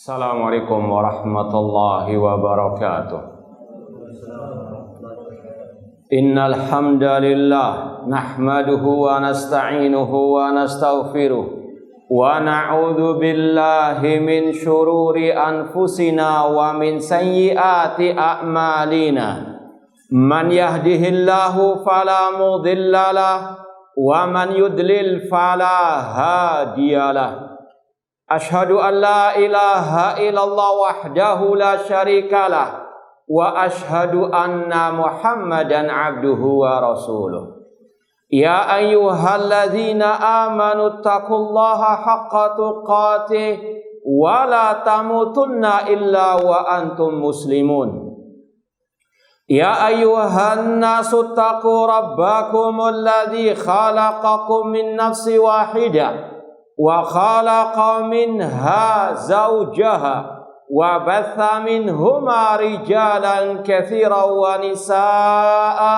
Assalamualaikum warahmatullahi wabarakatuh. Innal hamdalillah nahmaduhu wa nasta'inuhu wa nastaghfiruh wa na'udzu billahi min syururi anfusina wa min sayyiati a'malina. Man yahdihillahu fala mudhillalah wa man yudlil fala hadiyalah. Ashhadu an la ilaha illallah wahdahu la syarikalah wa ashhadu anna Muhammadan abduhu wa rasuluh. Ya ayyuhalladzina amanu taqullaha haqqa tuqatih wa la tamutunna illa wa antum muslimun. Ya ayyuhan nasu taqu rabbakumul ladzi khalaqakum min nafsin wahidah wa khalaqa minha zawjaha wa batha minhuma rijalan katsiran wa nisaa'a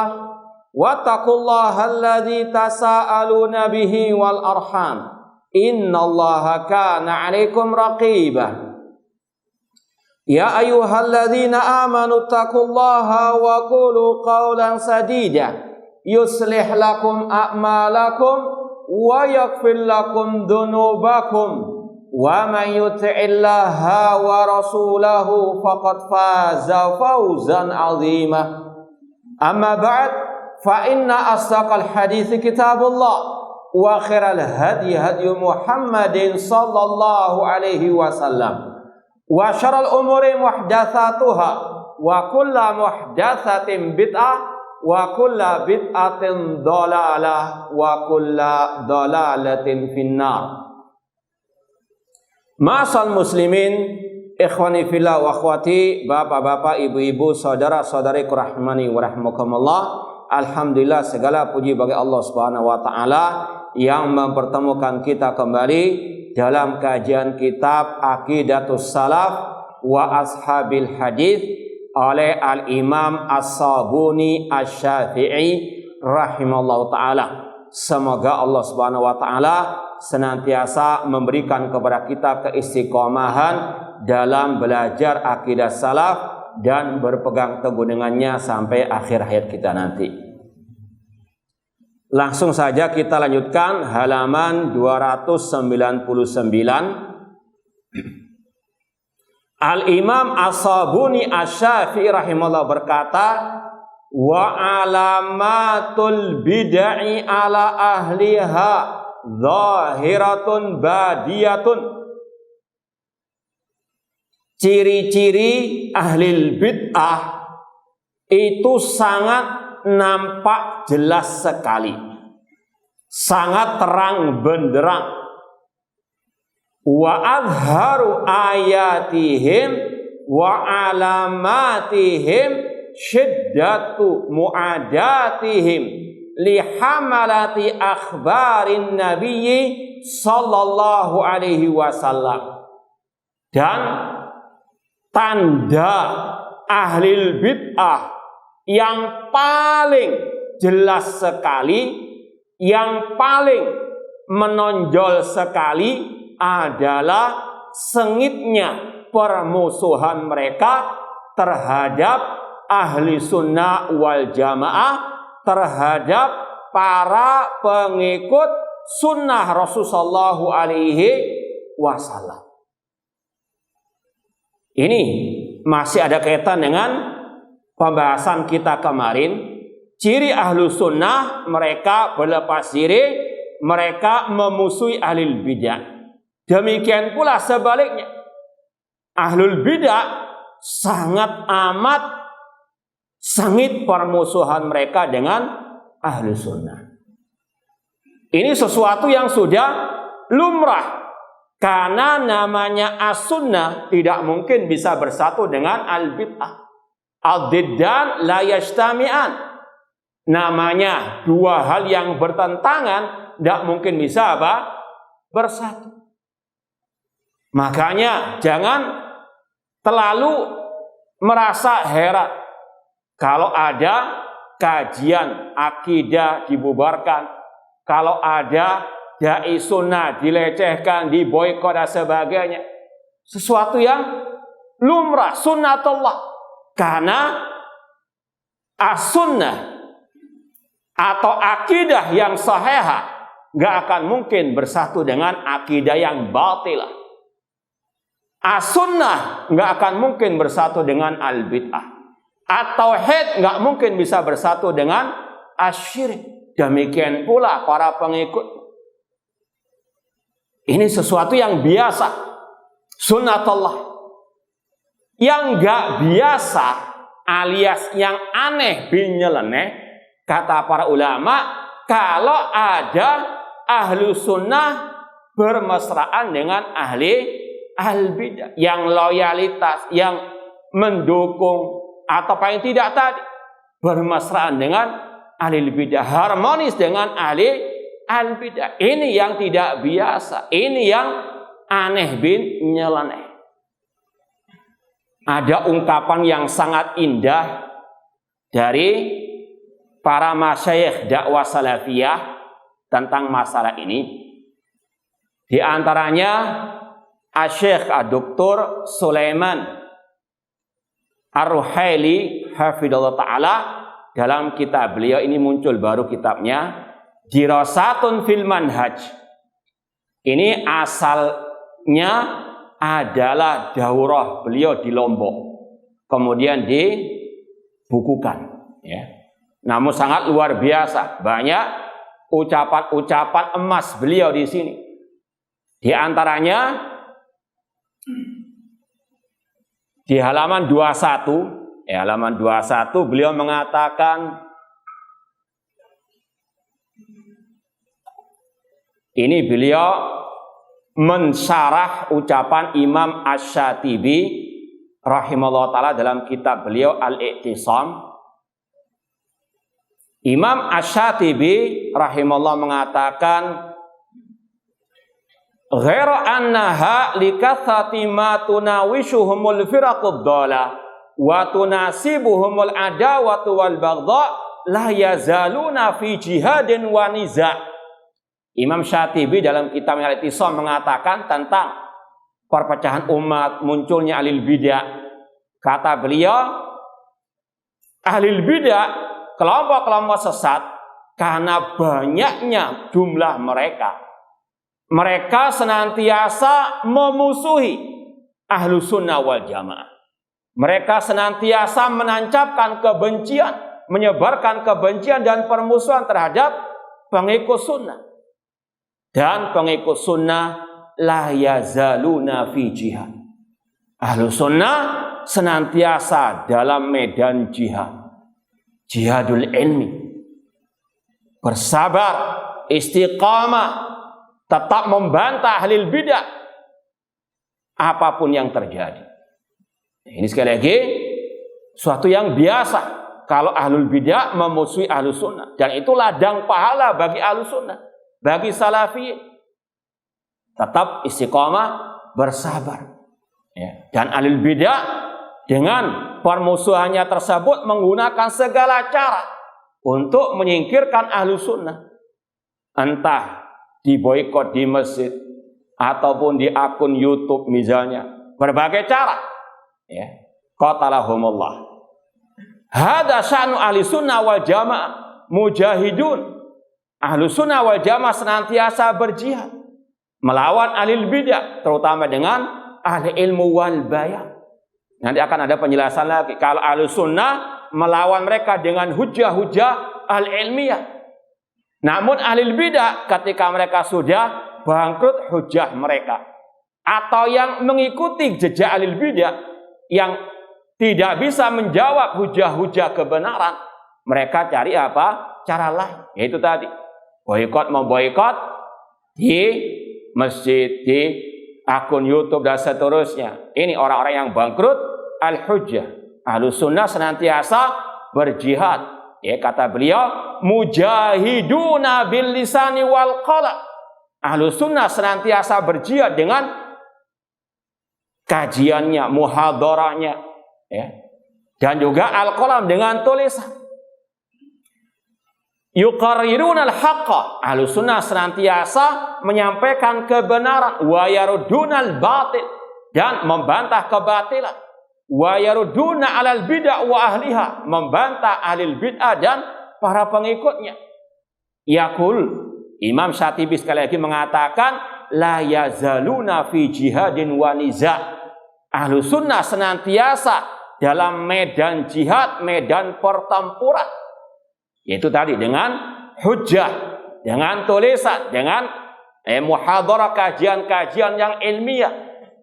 wattaqullaha alladzi tasaaluna bihi wal arham innallaha kana 'alaikum raqiba. Ya ayyuhalladzina amanu taqullaha wa qulu qawlan sadida yuslih lakum a'malakum wa yaghfir lakum dhunubakum wa man yuti'illaha wa rasulahu faqad faza fawzan 'azima. Amma ba'd, fa inna asdaqal hadits kitabullah wa khairal hadi hadi Muhammadin sallallahu alaihi wasallam wa syarrul umuri muhdatsatuha wa kullu muhdatsatin bid'ah wa kulla bid'atin dhalalah wa kulla dhalalatin finnar. Ma'asal muslimin, ikhwani fillah wa akhwati, bapak-bapak, ibu-ibu, saudara-saudariku rahmani wa rahmakumullah. Alhamdulillah, segala puji bagi Allah Subhanahu wa taala yang mempertemukan kita kembali dalam kajian kitab Aqidatus Salaf wa Ashabil Hadits oleh Al-Imam As-Sabuni Asy-Syafi'i rahimallahu ta'ala. Semoga Allah subhanahu wa ta'ala senantiasa memberikan kepada kita keistiqomahan dalam belajar akidah salaf dan berpegang teguh dengannya sampai akhir hayat kita nanti. Langsung saja kita lanjutkan halaman 299. Al-Imam As-Sabuni Asy-Syafi'i rahimahullah berkata, wa alamatul bid'i ala ahliha zahiratun badiyatun. Ciri-ciri ahli bid'ah itu sangat nampak jelas sekali, sangat terang benderang. Wa azharu ayatihim wa alamatihim syiddatu mu'adatihim li hamalati akhbarin nabiyyi sallallahu alaihi wasallam. Dan tanda ahli bid'ah yang paling jelas sekali, yang paling menonjol sekali adalah sengitnya permusuhan mereka terhadap ahli sunnah wal jamaah, terhadap para pengikut sunnah Rasulullah alaihi wasallam. Ini masih ada kaitan dengan pembahasan kita kemarin. Ciri ahlu sunnah, mereka berlepas diri, mereka memusuhi ahlul bidah. Demikian pula sebaliknya, ahlul bidah sangat amat sengit permusuhan mereka dengan ahlu sunnah. Ini sesuatu yang sudah lumrah, karena namanya as-sunnah tidak mungkin bisa bersatu dengan al-bid'ah. Al-diddan la yajtami'an. Namanya dua hal yang bertentangan tidak mungkin bisa bersatu. Makanya jangan terlalu merasa heran kalau ada kajian akidah dibubarkan, kalau ada dai sunnah dilecehkan, diboikot dan sebagainya. sesuatu yang lumrah, sunnatullah. Karena as-sunnah atau akidah yang sahihah nggak akan mungkin bersatu dengan akidah yang batilah. As-sunnah nggak akan mungkin bersatu dengan al-bid'ah. At-tauhid nggak mungkin bisa bersatu dengan asyirik. Demikian pula para pengikut. Ini sesuatu yang biasa, sunnatullah. Yang nggak biasa alias yang aneh bin nyeleneh, kata para ulama, kalau ada ahlu sunnah bermesraan dengan ahli al-bidah, yang loyalitas, yang mendukung atau paling tidak tadi bermesraan dengan ahli bidah, harmonis dengan ahli al-bidah. Ini yang tidak biasa, ini yang aneh bin nyeleneh. Ada ungkapan yang sangat indah dari para masyayikh dakwah salafiyah tentang masalah ini. Di antaranya Asy-Syaikh Dr. Sulaiman Ar-Ruhaili hafidhallahu ta'ala, dalam kitab beliau ini muncul baru kitabnya Dirasatun fil Manhaj. Ini asalnya adalah daurah beliau di Lombok, kemudian dibukukan, ya. Namun sangat luar biasa, banyak ucapan-ucapan emas beliau di sini. Di antaranya di halaman 21, halaman 21 beliau mengatakan, ini beliau mensyarah ucapan Imam Asy-Syatibi rahimahullah ta'ala dalam kitab beliau Al-I'tisam. Imam Asy-Syatibi rahimahullah mengatakan, ghairu annaha likathati ma tunawishuhumul firaqud dhala wa tunasibuhumul adawatu wal baghdha la yazaluna fi jihadin wa niza'. Imam Syatibi dalam kitab Al-I'tisam mengatakan tentang perpecahan umat, munculnya ahlul bidah. Kata beliau, ahlul bidah, kelompok-kelompok sesat, karena banyaknya jumlah mereka, mereka senantiasa memusuhi ahlu sunnah wal jamaah. Mereka senantiasa menancapkan kebencian, menyebarkan kebencian dan permusuhan terhadap pengikut sunnah. Dan pengikut sunnah la yazaluna fi jihad. Ahlu sunnah senantiasa dalam medan jihad. Jihadul ilmi. Bersabar, istiqamah, tetap membantah ahlul bidah apapun yang terjadi. Ini sekali lagi suatu yang biasa kalau ahlul bidah memusuhi ahlu sunnah, dan itu ladang pahala bagi ahlu sunnah, bagi salafiyin. Tetap istiqamah, bersabar, ya. Dan ahlul bidah dengan permusuhannya tersebut menggunakan segala cara untuk menyingkirkan ahlu sunnah, entah diboikot di masjid ataupun di akun YouTube misalnya, berbagai cara, ya. Qatalahumullah. Hada sya'nu ahli sunnah wal jamaah mujahidun. Ahlu sunnah wal jamaah senantiasa berjihad melawan ahli bidah, terutama dengan ahli ilmu wal bayan. Nanti akan ada penjelasan lagi. Kalau ahlu sunnah melawan mereka dengan hujah-hujah al-ilmiyah. Namun ahli bidah ketika mereka sudah bangkrut hujah mereka, atau yang mengikuti jejak ahli bidah yang tidak bisa menjawab hujah-hujah kebenaran, mereka cari apa? Cara lain. Yaitu tadi, boikot, memboikot di masjid, di akun YouTube dan seterusnya. Ini orang-orang yang bangkrut al-hujjah. Ahlu sunnah senantiasa berjihad. Ya, kata beliau, mujahiduna bil lisani wal qalam. Ahlu sunnah senantiasa berjihad dengan kajiannya, muhadarahnya, ya. Dan juga al-qalam dengan tulisan. Yuqarriruna al-haqqa. Ahlu sunnah senantiasa menyampaikan kebenaran. Wa yarudduna al-batil. dan membantah kebatilan. Wa yaruduna 'alal bid'ah wa ahliha, membantah ahli bid'ah dan para pengikutnya. Yaqul, Imam Syatibi sekali lagi mengatakan, la yazaluna fi jihadin wa niza'. Ahlus sunnah senantiasa dalam medan jihad, medan pertempuran. Yaitu tadi dengan hujjah, dengan tulisan, dengan muhadharah, kajian-kajian yang ilmiah,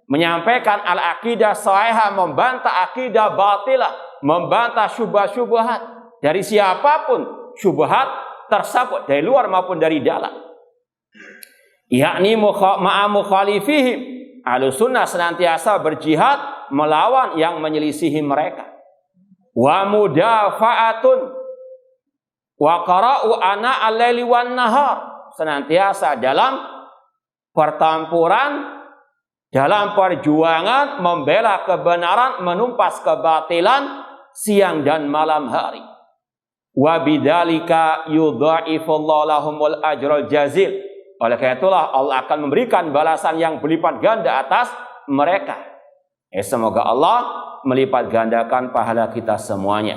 menyampaikan al-aqidah sahihah, membantah akidah batilah, membantah syubhat-syubhat dari siapapun syubhat tersebut dari luar maupun dari dalam. Yakni ma'a mukhalifihim, Ahlus sunnah senantiasa berjihad melawan yang menyelisihi mereka. Wa mudafa'atun wa qara'u ana al-laili wan nahar, senantiasa dalam pertempuran, dalam perjuangan membela kebenaran, menumpas kebatilan siang dan malam hari. Wa bidzalika yudha'ifullahu lahumul ajral jazil. Oleh karena itulah Allah akan memberikan balasan yang berlipat ganda atas mereka. Semoga Allah melipat gandakan pahala kita semuanya.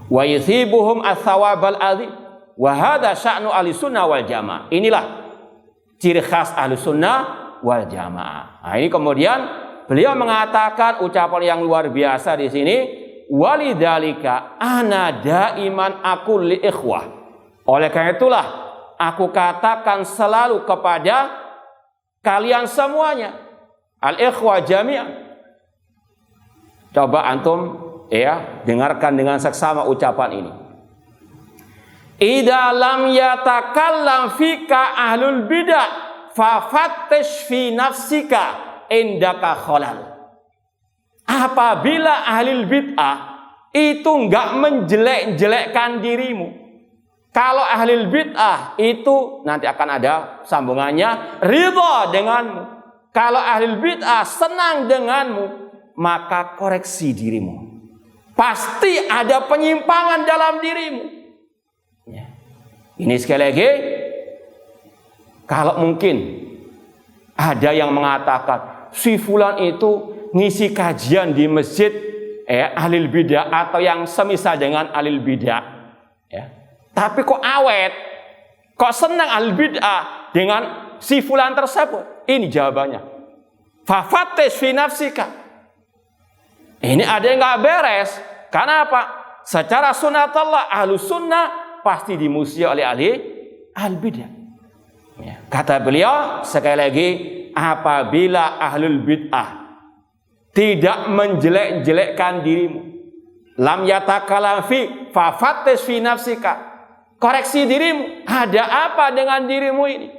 Wa yuthibuhum ats-tsawabal adzim. Wa hadza sya'nu ahlussunnah wal jamaah. Inilah ciri khas ahlussunnah wal jamaah. Nah, ini kemudian beliau mengatakan ucapan yang luar biasa di sini, walidzalika ana daiman aqul li ikhwah. Oleh karena itulah aku katakan selalu kepada kalian semuanya, al-ikhwah jami'an. Coba antum dengarkan dengan seksama ucapan ini. Idza lam yatakallam fika ahlul bidah fafattish fi nafsika indaka khalal. Apabila ahlul bid'ah itu enggak menjelek-jelekkan dirimu, kalau ahli bid'ah itu nanti akan ada sambungannya ridha denganmu. Kalau ahli bid'ah senang denganmu, maka koreksi dirimu. Pasti ada penyimpangan dalam dirimu. Ya. Ini sekali lagi, kalau mungkin ada yang mengatakan si fulan itu ngisi kajian di masjid ahli bid'ah atau yang semisal dengan ahli bid'ah, ya. Tapi kok awet, kok senang al-bid'ah dengan si fulan tersebut? Ini jawabannya. Fafattish fi nafsika. Ini ada yang nggak beres. Karena apa? Secara sunnatullah, ahlus sunnah pasti dimusuhi oleh ahli al-bid'ah. Ya. Kata beliau sekali lagi, apabila ahlul bid'ah tidak menjelek-jelekkan dirimu, lam yatakalam fi fafattish fi nafsika. Koreksi dirimu, ada apa dengan dirimu ini?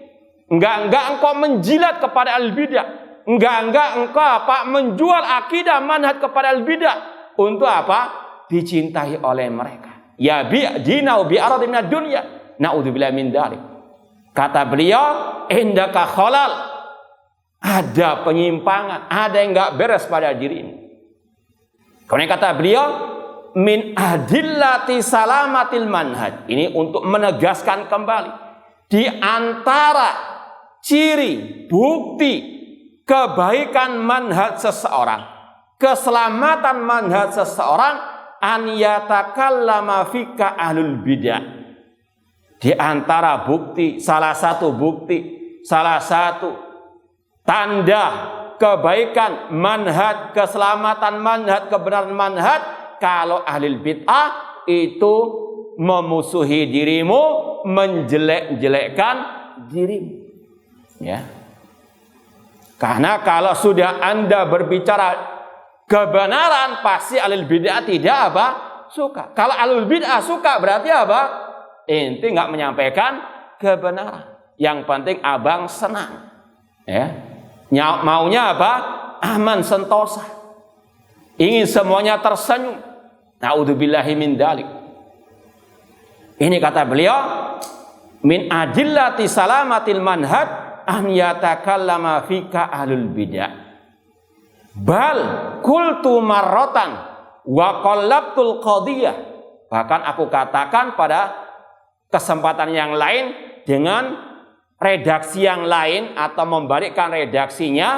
Enggak engkau menjilat kepada al-bidah. Enggak engkau menjual akidah manhaj kepada al-bidah. Untuk apa? Dicintai oleh mereka. Ya dinau bi arad minad dunya. Naudzubillah min dzalik. Kata beliau, indaka khalal. Ada penyimpangan, ada yang enggak beres pada dirimu. Kemudian kata beliau, min adillati salamatil manhaj. Ini untuk menegaskan kembali di antara ciri bukti kebaikan manhaj seseorang, keselamatan manhaj seseorang, an yatakallama fika ahlul bidah. Di antara bukti, salah satu tanda kebaikan manhaj, keselamatan manhaj, kebenaran manhaj, kalau ahli bid'ah itu memusuhi dirimu, menjelek-jelekkan dirimu. Ya. Karena kalau sudah Anda berbicara kebenaran, pasti ahli bid'ah tidak suka. Kalau ahli bid'ah suka, berarti apa? Inti nggak menyampaikan kebenaran. Yang penting abang senang. Ya. Maunya apa? Aman sentosa. Ingin semuanya tersenyum. Naudzubillahi min dzalik. Ini kata beliau, min adillati salamatil manhaj an yatakallama fika ahlul bidah. Bal qultu marratan wa qallabtul qadiyah. Bahkan aku katakan pada kesempatan yang lain dengan redaksi yang lain atau membalikkan redaksinya,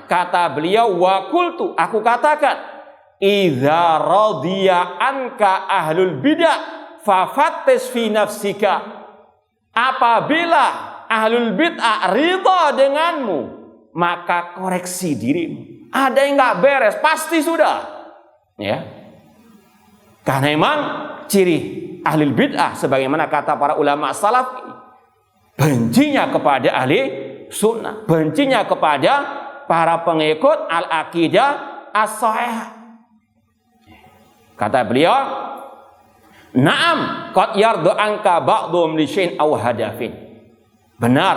kata beliau, wa qultu, aku katakan, idza radiya anka ahlul bidah fafattis fi nafsika. Apabila ahlul bid'ah ridha denganmu, maka koreksi dirimu. Ada yang nggak beres, pasti sudah. Ya. Karena memang ciri ahlul bid'ah, sebagaimana kata para ulama salaf, bencinya kepada ahli sunnah, bencinya kepada para pengikut al-aqidah as-sahihah. Kata beliau, na'am qad yardu anka ba'dhum li syai'in aw hadafin. Benar,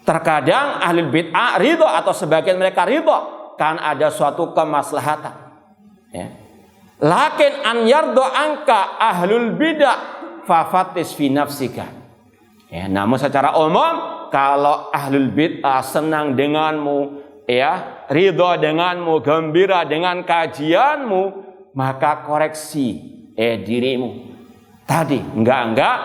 terkadang ahlul bid'ah ridha atau sebagian mereka ridha kan ada suatu kemaslahatan. Ya. Lakin an yardu anka ahlul bidah fafattis fi nafsika. Ya, namun secara umum kalau ahlul bid'ah senang denganmu, ya, ridha denganmu, gembira dengan kajianmu, maka koreksi dirimu. Tadi enggak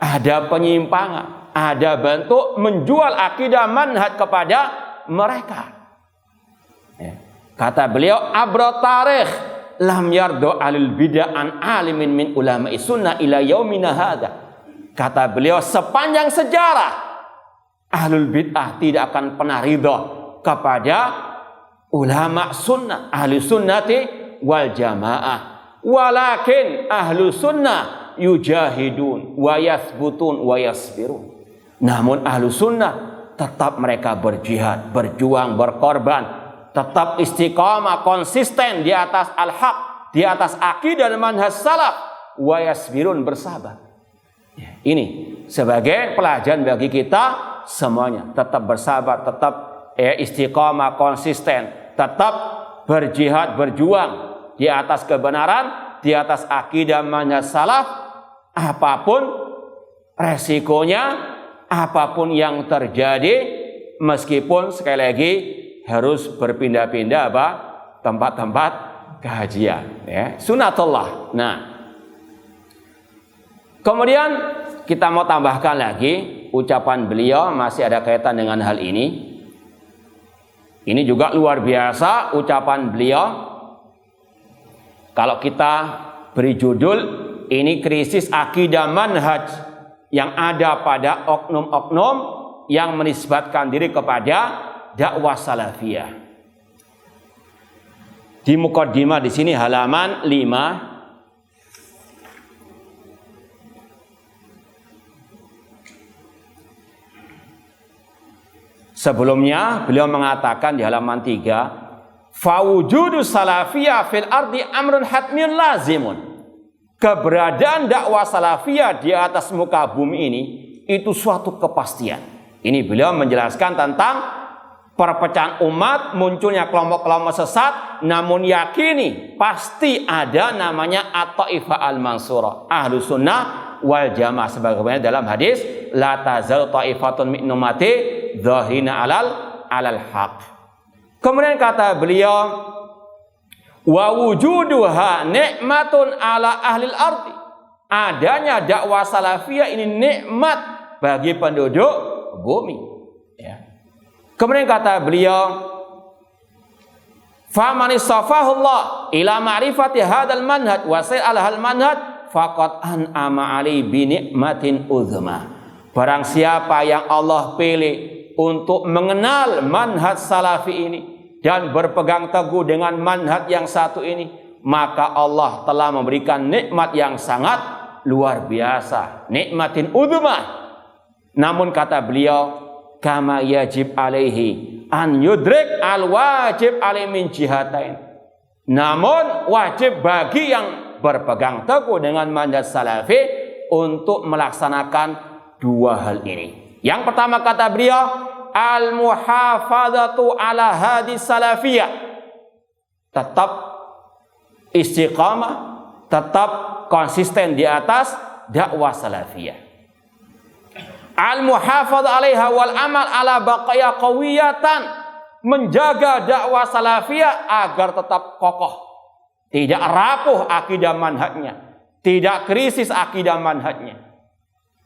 ada penyimpangan, ada bentuk menjual akidah manhaj kepada mereka. Ya. Kata beliau, abra tarikh lam yardo alil bid'ah an alimin min ulama'i sunnah ila yaumina hadza. Kata beliau, sepanjang sejarah ahlul bid'ah tidak akan pernah ridha kepada ulama sunnah, ahli sunnati wal jamaah. Walakin ahlu sunnah yujahidun wa yathbutun wa yasbirun. Namun ahlu sunnah tetap mereka berjihad, berjuang, berkorban, tetap istiqamah, konsisten di atas al-haq, di atas akidah dan manhaj salaf, wa yasbirun, bersabar. Ini sebagai pelajaran bagi kita semuanya, tetap bersabar, tetap istiqamah, konsisten, tetap berjihad, berjuang di atas kebenaran, di atas akidah manhaj salaf, apapun resikonya, apapun yang terjadi, meskipun sekali lagi harus berpindah-pindah tempat-tempat kajian, ya, sunatullah. Nah, kemudian kita mau tambahkan lagi ucapan beliau, masih ada kaitan dengan hal ini. Ini juga luar biasa ucapan beliau. Kalau kita beri judul, ini krisis akidah manhaj yang ada pada oknum-oknum yang menisbatkan diri kepada dakwah salafiyah. Di muqaddimah di sini halaman 5. Sebelumnya beliau mengatakan di halaman 3, fawujudu salafiyah fil ardi amrun hatmiyun lazimun. Keberadaan dakwah salafiyah di atas muka bumi ini itu suatu kepastian. Ini beliau menjelaskan tentang perpecahan umat, munculnya kelompok-kelompok sesat, namun yakini pasti ada namanya at-taifah al-mansurah, ahlu sunnah wal jamaah, sebagaimana dalam hadis la tazal taifatun min ummati dhahirina alal haq. Kemudian kata beliau, wa wujuduha nikmatun ala ahlil ardi. Adanya dakwah salafiyah ini nikmat bagi penduduk bumi. Ya. Kemudian kata beliau, faman istafahullah ila ma'rifati hadzal manhaj wa sa'al hal manhaj faqad an'ama alai bi nikmatin uzma. Barang siapa yang Allah pilih untuk mengenal manhaj salafi ini dan berpegang teguh dengan manhaj yang satu ini, maka Allah telah memberikan nikmat yang sangat luar biasa, nikmatin uzma. Namun kata beliau, kama yajib alaihi an yudrik al wajib alaihi min jihatain. Namun wajib bagi yang berpegang teguh dengan manhaj salafi untuk melaksanakan dua hal ini. Yang pertama kata beliau, al-muhafadzatu ala hadis salafiyah. Tetap istiqamah, tetap konsisten di atas dakwah salafiyah. Al-muhafadzah alaiha wal amal ala baqaya qawiyatan. Menjaga dakwah salafiyah agar tetap kokoh, tidak rapuh akidah manhajnya, tidak krisis akidah manhajnya.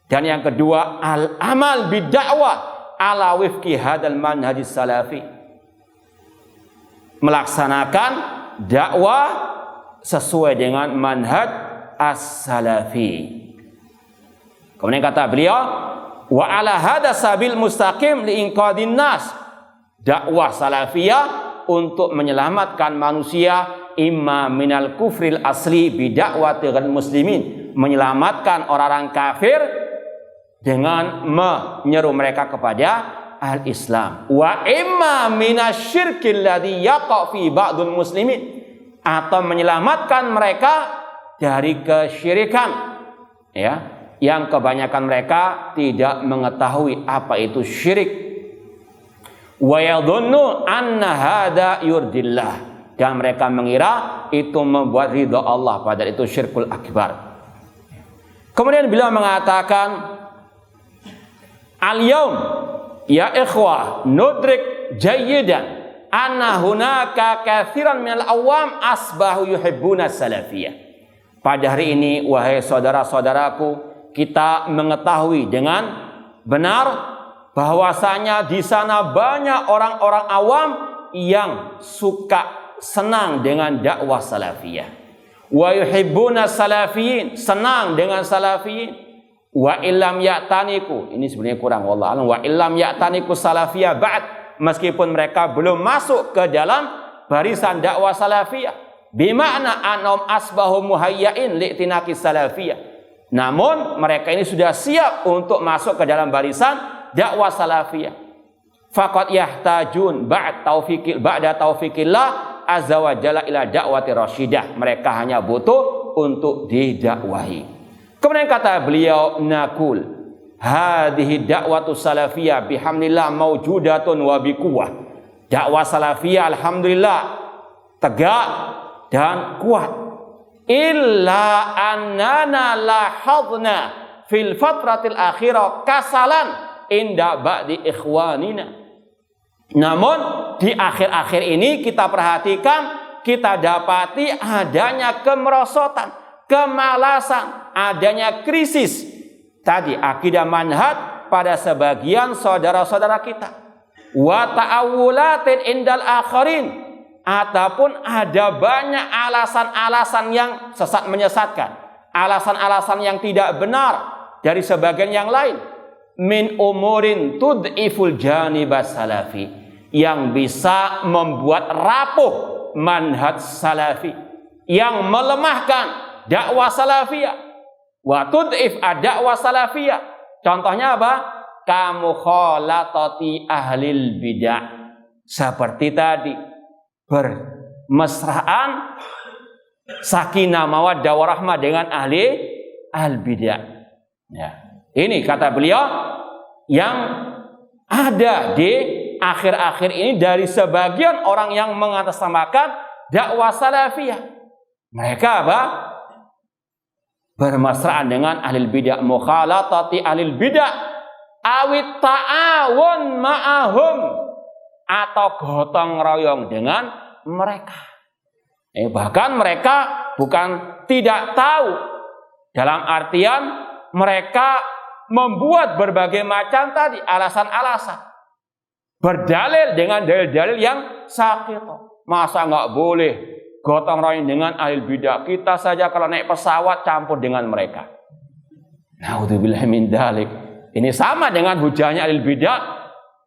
Dan yang kedua, al-amal bidakwah ala wifqi hadal manhajis salafi. melaksanakan dakwah sesuai dengan manhaj as-salafi. Kemudian kata beliau, wa ala hada sabil mustaqim li inqadin nas. Dakwah salafiyah untuk menyelamatkan manusia imma minal kufril asli bidakwati ghairil muslimin, menyelamatkan orang-orang kafir dengan menyeru mereka kepada al-Islam, wa imma minasyirkil ladzi yaqa fi ba'dul muslimin, atau menyelamatkan mereka dari kesyirikan, ya, yang kebanyakan mereka tidak mengetahui apa itu syirik. Wa yadhunnu anna hada yurdillah, dan mereka mengira itu membuat ridha Allah, padahal itu syirkul akbar. Kemudian beliau mengatakan, al-yaum ya ikhwah nudrik jayyidan anna hunaka katsiran minal awam asbahu yuhibbuna salafiyah. Pada hari ini wahai saudara-saudaraku, kita mengetahui dengan benar bahwasanya di sana banyak orang-orang awam yang suka senang dengan dakwah salafiyah. Wa yuhibbuna salafiyin, senang dengan salafiyin. Wa illam ya'taniku, ini sebenarnya kurang, wallahu alam. Wa illam ya'taniku salafiyah ba'd, meskipun mereka belum masuk ke dalam barisan dakwah salafiyah, bima'na annahum asbahu muhayyain li'tinaqis salafiyah, namun mereka ini sudah siap untuk masuk ke dalam barisan dakwah salafiyah. Faqad yahtajun ba'da taufiqillah azza wa jalla ila dakwati rasyidah, mereka hanya butuh untuk didakwahi. Kemudian kata beliau, nakul hadhihi da'watu salafiyah bihamdillah maujudatun wa biquwah. Dakwah salafiyah alhamdulillah tegak dan kuat. Illa annana lahadna fil fatratil akhirah kasalan inda ba'di ikhwanina. Namun di akhir-akhir ini kita perhatikan, kita dapati adanya kemerosotan, kemalasan, adanya krisis tadi akidah manhaj pada sebagian saudara-saudara kita. Wa ta'awulatin indal akharin, ataupun ada banyak alasan-alasan yang sesat menyesatkan, alasan-alasan yang tidak benar dari sebagian yang lain. Min umurin tud'iful janibas salafi, yang bisa membuat rapuh manhaj salafi, yang melemahkan dakwah salafiyah. Wa tud'if ad-dakwah salafiyah. Contohnya apa? Kamu khalatati ahlil bidah. Seperti tadi, bermesraan sakinah mawaddah warahmah dengan ahli al-bidah. Ya. Ini kata beliau yang ada di akhir-akhir ini dari sebagian orang yang mengatasnamakan dakwah salafiyah. Mereka apa? Bermesraan dengan ahli bidah, mukhalatati ahli bidah, awit ta'awun ma'ahum, atau gotong royong dengan mereka. Bahkan mereka bukan tidak tahu, dalam artian mereka membuat berbagai macam tadi alasan-alasan, berdalil dengan dalil-dalil yang sakit. Masa nggak boleh gotong royong dengan ahli bidah? Kita saja kalau naik pesawat campur dengan mereka. Naudzubillah min dzalik. Ini sama dengan hujahnya ahli bidah.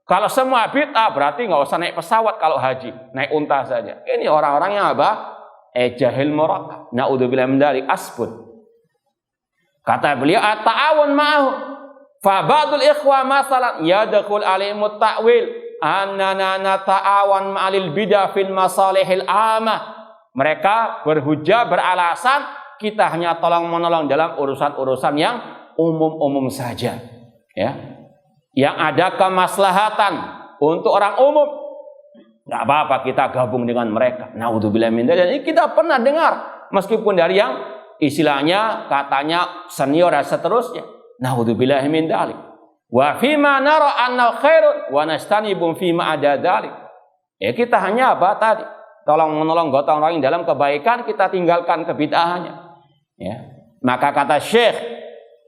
Kalau semua bid'ah berarti nggak usah naik pesawat kalau haji, naik unta saja. Ini orang-orang yang apa? Jahil murakkab. Naudzubillah min dzalik, asbut. Kata beliau, at-ta'awun ma'ahu. Fa ba'dul ikhwa masalan yadkhul alaihimut ta'wil annana nata'awan ma'alil bidah fil masalihil amah. Mereka berhujah, beralasan kita hanya tolong-menolong dalam urusan-urusan yang umum-umum saja, ya. Yang ada kemaslahatan untuk orang umum, nggak apa-apa kita gabung dengan mereka. Naudzubillah min dzalik. Dan kita pernah dengar, meskipun dari yang istilahnya katanya senior dan seterusnya. Naudzubillah min dzalik. Wa fima nara anna khairun wa nastanibu fima ada dzalik. Ya, kita hanya apa tadi? Tolong menolong gotong royong dalam kebaikan, kita tinggalkan kebid'ahannya. Ya. Maka kata Syekh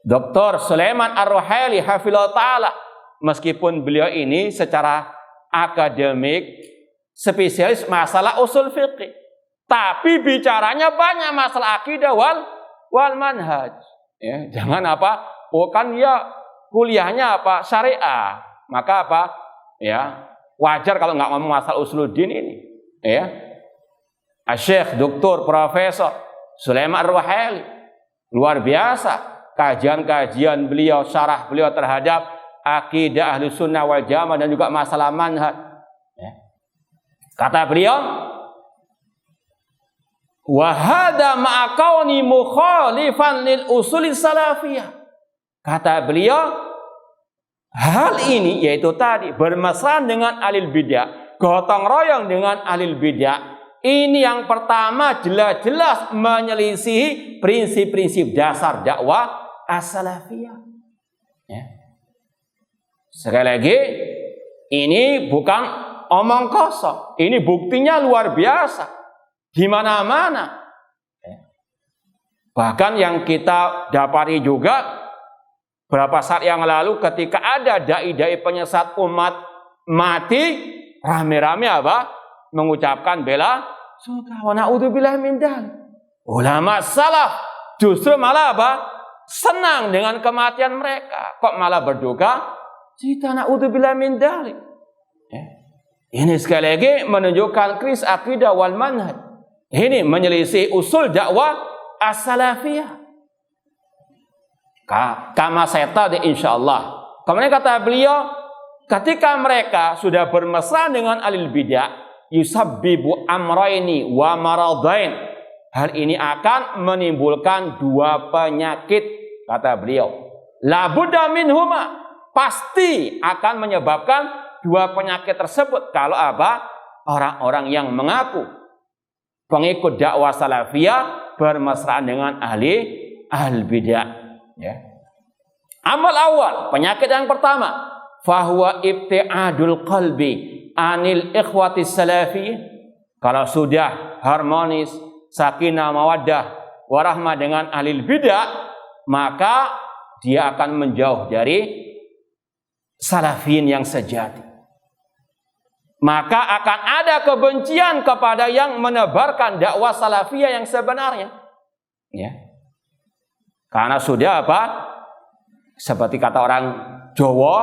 Dr. Sulaiman Ar-Ruhaili hafizahullah ta'ala, meskipun beliau ini secara akademik, spesialis masalah usul fikih. Tapi bicaranya banyak masalah akidah wal manhaj. Ya, jangan apa? Bukan ya kuliahnya apa? Syariah. Maka apa? Ya, wajar kalau nggak ngomong masalah usuluddin ini. Ya. Syekh Dr. Profesor Sulaiman Ar-Ruhaili luar biasa kajian-kajian beliau, syarah beliau terhadap akidah Ahlus Sunnah wal Jamaah dan juga masalah manhaj. Ya. Kata beliau, wa hadza ma'a kauni mukhalifan lil usuli salafiyah. Kata beliau, hal ini yaitu tadi bermesraan dengan ahlul bidah, gotong royong dengan ahlul bidah. Ini yang pertama jelas-jelas menyelisihi prinsip-prinsip dasar dakwah as-salafiyah. Ya. Sekali lagi, ini bukan omong kosong. Ini buktinya luar biasa. Di mana-mana. Ya. Bahkan yang kita dapati juga berapa saat yang lalu ketika ada dai-dai penyesat umat mati, rame-rame apa? Mengucapkan bela sungkawa wa na'udzubillah min dzalik. Ulama salaf justru malah apa? Senang dengan kematian mereka. Kok malah berduka? Cita na'udzubillah min dzalik. Ya. Ini sekali lagi menunjukkan krisis akidah wal manhaj. Ini menyelisih usul dakwah as-salafiyah. Kama saya tadi insyaallah. Kemudian kata beliau, ketika mereka sudah bermesraan dengan ahlul bidah, yusabbibu amraini wa maradain. Hal ini akan menimbulkan dua penyakit, kata beliau. La budda minhuma, pasti akan menyebabkan dua penyakit tersebut kalau apa? Orang-orang yang mengaku pengikut dakwah salafiyah bermesraan dengan ahli bidah. Ya. Amal awal, penyakit yang pertama, fahuwa ibtiadul qalbi anil ikhwati salafiyyin. Kalau sudah harmonis, sakinah mawaddah warahmah dengan ahli bidah, maka dia akan menjauh dari salafin yang sejati. Maka akan ada kebencian kepada yang menebarkan dakwah salafiyah yang sebenarnya. Ya. Karena sudah apa? Seperti kata orang Jawa,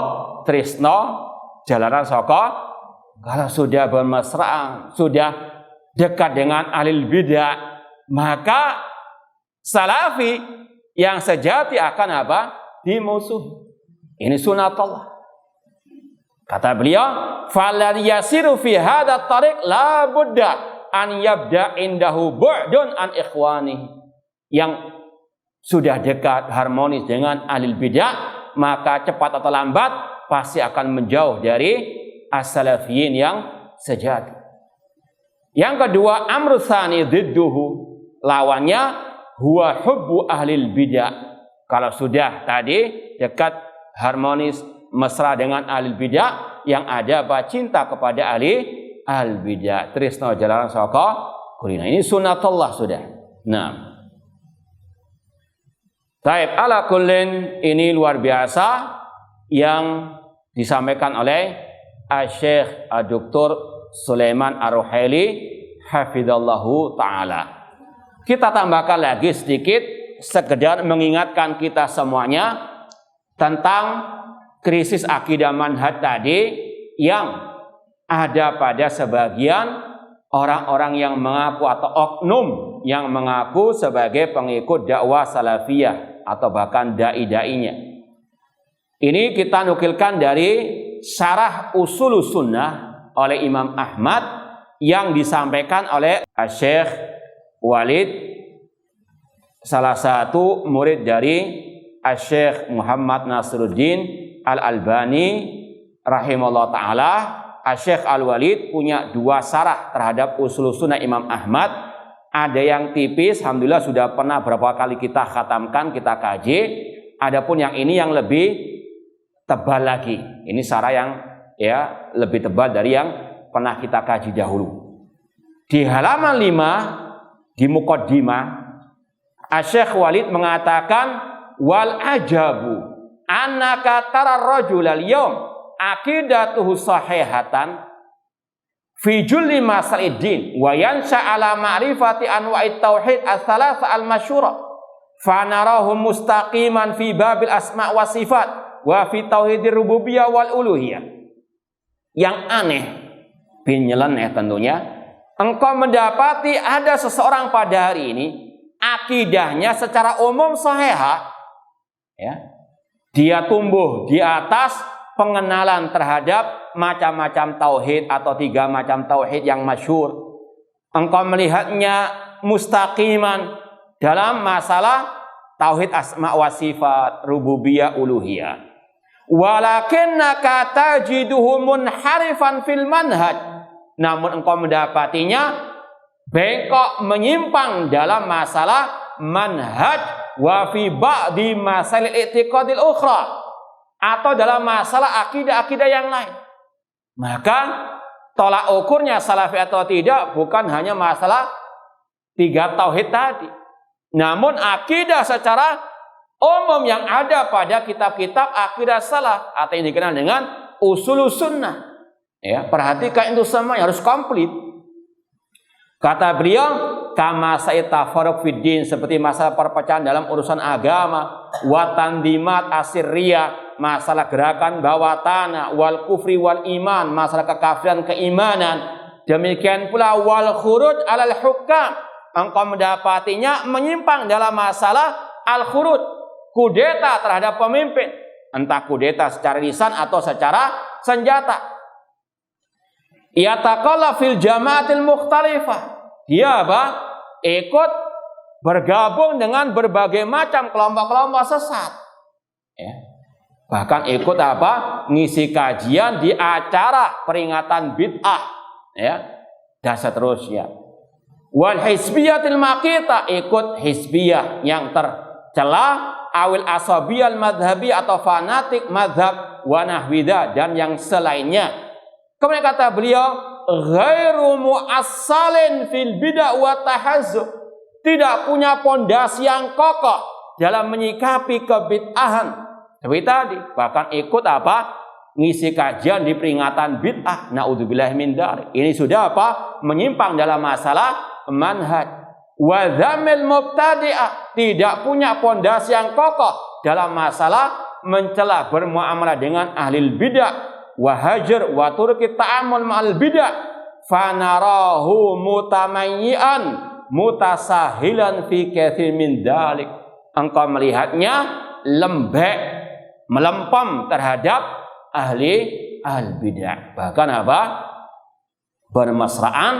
tresno jalanan saka. Kalau sudah bermesraan, sudah dekat dengan ahli bidah, maka salafi yang sejati akan apa? Dimusuhi. Ini sunatullah. Kata beliau, "Falladhi yasiru fi hadzal tariq la budda an yabda indahu bu'dun an ikhwanihi." Yang sudah dekat harmonis dengan ahli bidah, maka cepat atau lambat pasti akan menjauh dari as-salafiyin yang sejati. Yang kedua, amru tsani didduhu, lawannya huwa hubbu ahlil bidah. Kalau sudah tadi dekat harmonis mesra dengan ahli bidah, yang ada apa? Cinta kepada ahli bidah. Trisno jalanan saka kulina. Ini sunatullah sudah. Nah. Taib ala kullin, ini luar biasa yang disampaikan oleh Syekh Dr. Sulaiman Ar-Ruhaili hafizallahu taala. Kita tambahkan lagi sedikit sekedar mengingatkan kita semuanya tentang krisis akidah manhaj tadi yang ada pada sebagian orang-orang yang mengaku atau oknum yang mengaku sebagai pengikut dakwah salafiyah atau bahkan dai-dainya. Ini kita nukilkan dari Syarah Ushulus Sunnah oleh Imam Ahmad yang disampaikan oleh Syekh Walid, salah satu murid dari Syekh Muhammad Nasiruddin Al-Albani rahimahullah ta'ala. Syekh Al-Walid punya dua syarah terhadap Ushulus Sunnah Imam Ahmad. Ada yang tipis, alhamdulillah sudah pernah berapa kali kita khatamkan, kita kaji. Adapun yang ini yang lebih tebal lagi. Ini syarah yang ya lebih tebal dari yang pernah kita kaji dahulu. Di halaman 5 di muqaddimah, Syekh Walid mengatakan wal ajabu annaka tara rajul al-yawm aqidatuhu sahihatan fi julli masaliddin wa yansha ala ma'rifati anwa'it tauhid ats-tsalatsa al-masyhura fa narahum mustaqiman fi babil asma' wa sifat wa fi tauhidir rububiyah wal uluhiyah. Yang aneh bin nyeleneh tentunya, engkau mendapati ada seseorang pada hari ini akidahnya secara umum sahihah, ya. Dia tumbuh di atas pengenalan terhadap macam-macam tauhid atau 3 macam tauhid yang masyhur. Engkau melihatnya mustaqiman dalam masalah tauhid asma wa sifat, rububiyah, uluhiyah. Walakinnaka tajiduhu munharifan fil manhaj. Namun engkau mendapatinya bengkok, menyimpang dalam masalah manhaj wa fi ba'di masail i'tiqadil ukhra, atau dalam masalah akidah-akidah yang lain. Maka tolak ukurnya salafi atau tidak bukan hanya masalah 3 tauhid tadi, namun akidah secara umum yang ada pada kitab-kitab akidah salaf atau yang dikenal dengan usulus sunnah. Ya, perhatikan itu semua harus komplit. Kata beliau, kama saitafaruq fiddin, seperti masalah perpecahan dalam urusan agama, wa tandimat asirriyah, masalah gerakan bawah tanah, wal kufri wal iman, masalah kekafiran keimanan. Demikian pula wal khuruj alal hukam, engkau mendapatinya menyimpang dalam masalah al khuruj, kudeta terhadap pemimpin, entah kudeta secara lisan atau secara senjata. Yataqalla fil jamaatil mukhtalifah. Dia apa? Ikut bergabung dengan berbagai macam kelompok-kelompok sesat. Ya. Bahkan ikut apa? Ngisi kajian di acara peringatan bid'ah, ya. Dan seterusnya. Wal hizbiyatil maqita, ikut hizbiyah yang tercela, awil asabiyal madhabi atau fanatik madhab wa nahwidha, dan yang selainnya. Kemudian kata beliau, ghairu mu'assalin fil bid'ah wa tahazzub, tidak punya pondasi yang kokoh dalam menyikapi kebid'ahan. Seperti tadi, bahkan ikut apa? Ngisi kajian di peringatan bid'ah. Naudzubillah min dzalik. Ini sudah apa? Menyimpang dalam masalah manhaj. Wa dzamil mubtadi'ah, tidak punya pondasi yang kokoh dalam masalah mencela bermuamalah dengan ahli bid'ah. Wa hajar wa turki ta'amul ma'al bid'ah fanarahu mutamayyi'an mutasahilan fi katsir min dzalik. Engkau melihatnya lembek, melempem terhadap ahli al-bid'ah. Bahkan apa? Bermesraan,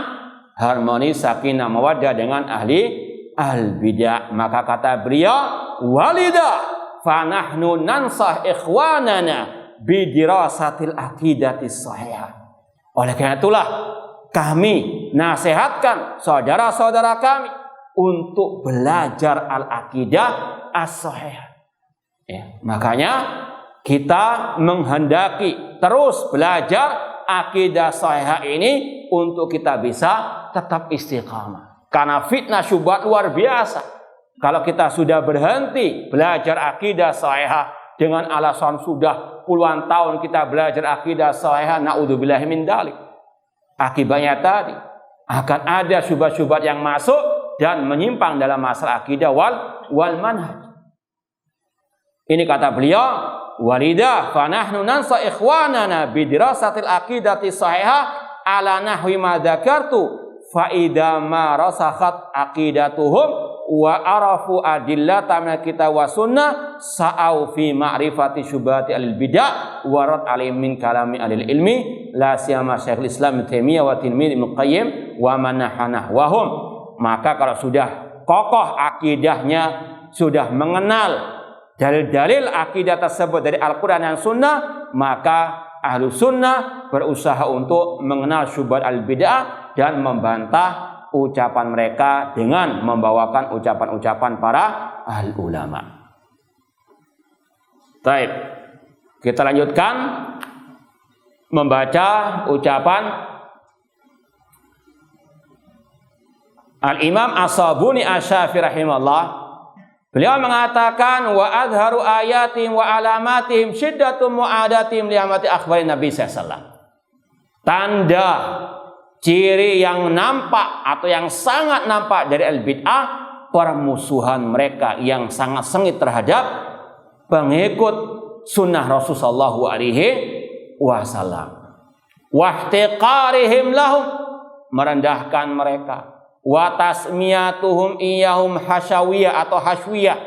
harmoni, sakinah, mawaddah dengan ahli al-bid'ah. Maka kata beliau, walida fanahnu nansah ikhwanana bidirasatil aqidatis sahihah. Oleh karena itulah kami nasihatkan saudara-saudara kami untuk belajar al-aqidah as-sahihah. Ya, makanya kita menghendaki terus belajar akidah sahihah ini untuk kita bisa tetap istiqamah. Karena fitnah syubhat luar biasa. Kalau kita sudah berhenti belajar akidah sahihah dengan alasan sudah puluhan tahun kita belajar akidah sahihah, naudzubillahi min dzalik, akibatnya tadi akan ada syubhat-syubhat yang masuk dan menyimpang dalam masalah akidah wal manhaj. Ini kata beliau, walida fa nahnu nansa ikhwanana bi dirasatil aqidati sahihah ala nahwi ma dzakartu fa idza ma rasakhat aqidatuhum wa arafu adillata min kitab wa sunnah sa'au fi ma'rifati syubhati alil bid'ah wa rad alim min kalami alil ilmi la siyama Syekhul Islam Ibnu Taimiyah wa Tirmidzi Ibnu Qayyim wa manahana wahum. Maka kalau sudah kokoh akidahnya, sudah mengenal dalil-dalil akidah tersebut dari Al-Quran dan Sunnah, maka ahlu sunnah berusaha untuk mengenal syubhat al-bid'ah dan membantah ucapan mereka dengan membawakan ucapan-ucapan para ahli ulama. Baik, kita lanjutkan membaca ucapan Al-Imam As-Sabuni Asy-Syafi'i rahimahullah. Beliau mengatakan wa adharu ayatihim wa alamatihim syiddatum mu'adatihim li amati akhbari Nabi sallallahu alaihi wasallam. Tanda ciri yang nampak atau yang sangat nampak dari al-bid'ah, permusuhan mereka yang sangat sengit terhadap pengikut sunnah Rasulullah sallallahu alaihi wasallam. Wahtiqarihim lahum, merendahkan mereka. Wa tasmiyatuhum iyahum hasyawiyah atau hasyawiyah,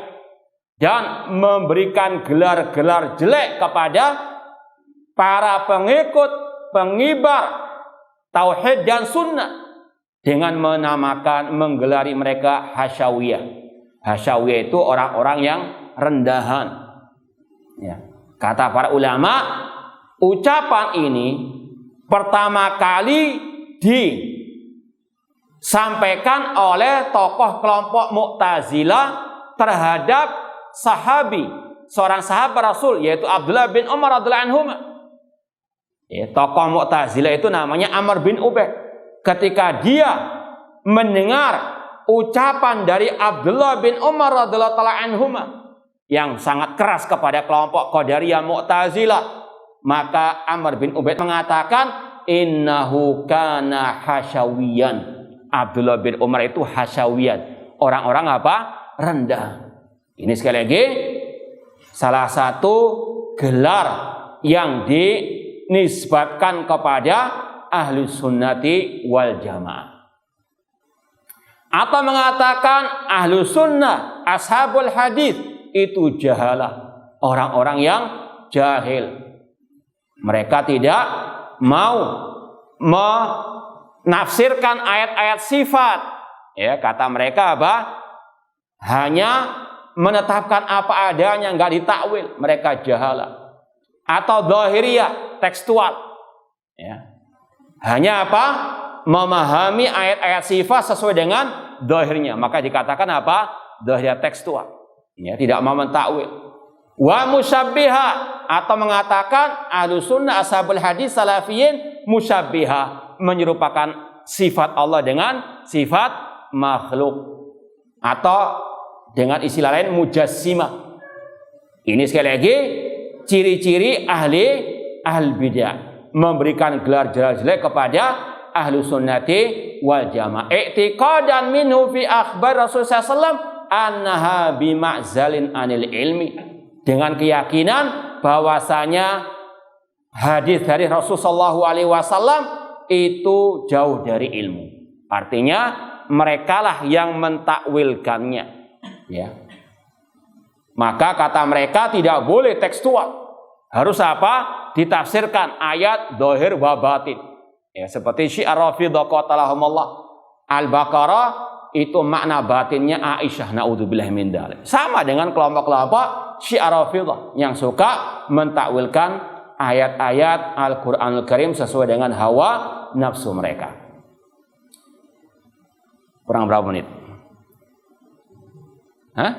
dan memberikan gelar-gelar jelek kepada para pengikut pengibar tauhid dan sunnah dengan menamakan, menggelari mereka hasyawiyah. Hasyawiyah itu orang-orang yang rendahan. Ya. Kata para ulama, ucapan ini pertama kali disampaikan oleh tokoh kelompok Mu'tazilah terhadap sahabi, seorang sahabat Rasul, yaitu Abdullah bin Umar radhiyallahu anhu. Ya, tokoh Mu'tazilah itu namanya Amr bin Ubaid. Ketika dia mendengar ucapan dari Abdullah bin Umar radhiyallahu anhu yang sangat keras kepada kelompok Qadariyah Mu'tazilah, maka Amr bin Ubaid mengatakan, innahu kana hasyawiyan. Abdullah bin Umar itu hasyawiyan, orang-orang apa? Rendah. Ini sekali lagi salah satu gelar yang dinisbatkan kepada ahli sunnati wal jamaah. Atau mengatakan ahli sunnah, ashabul hadis itu jahalah, orang-orang yang jahil. Mereka tidak mau menafsirkan ayat-ayat sifat. Ya, kata mereka apa? Hanya menetapkan apa adanya, enggak ditakwil. Mereka jahalah. Atau zahiriyah, tekstual. Ya. Hanya apa? Memahami ayat-ayat sifat sesuai dengan zahirnya. Maka dikatakan apa? Zahiriyah tekstual. Ya, tidak mau mentakwil. Wa musyabbiha, atau mengatakan ahlu sunnah ashabul hadis salafiyin musyabbiha, menyerupakan sifat Allah dengan sifat makhluk, atau dengan istilah lain mujassimah. Ini sekali lagi ciri-ciri ahli bidah, memberikan gelar-gelar jelek kepada ahlu sunnati wal jamaah. I'tiqadan minhu fi akhbar Rasulullah SAW annaha bima'zalin anil ilmi, dengan keyakinan bahwasanya hadis dari Rasulullah SAW itu jauh dari ilmu. Artinya mereka lah yang mentakwilkannya. Ya. Maka kata mereka tidak boleh tekstual. Harus apa? Ditafsirkan ayat zahir wa batin. Ya, seperti Syiah Rafidhah qatalahumullah. Al-Baqarah itu makna batinnya Aisyah, naudzubillah min dzalik. Sama dengan kelompok-kelompok Syiah Rafidhah yang suka mentakwilkan ayat-ayat Al-Qur'anul Karim sesuai dengan hawa nafsu mereka. Kurang berapa menit? Hah?